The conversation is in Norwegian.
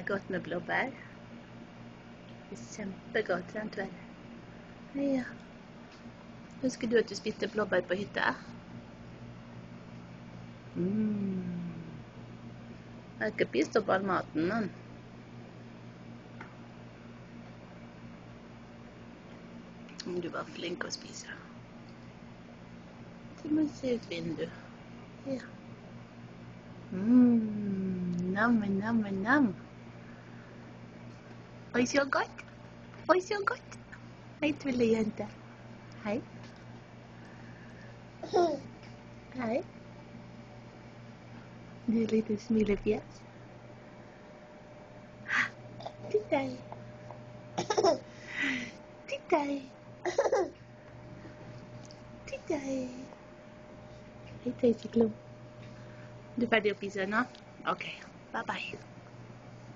Godt med blåbær. Det er kjempegodt, sant vel? Ja. Husker du at du spiste blåbær på hytta? Jeg har ikke spist opp all maten, men. Du var flink å spise. Du må se ut vinduet. Ja. Nam, nam, nam. Oi, så godt. Oi, så godt. Hei, tullejente. Hei. Hei. Du er litt smilefjes. Titt deg. Titt deg. Titt deg. Hei, tøyseklump. Du er ferdig å spise nå? Ok, bye bye.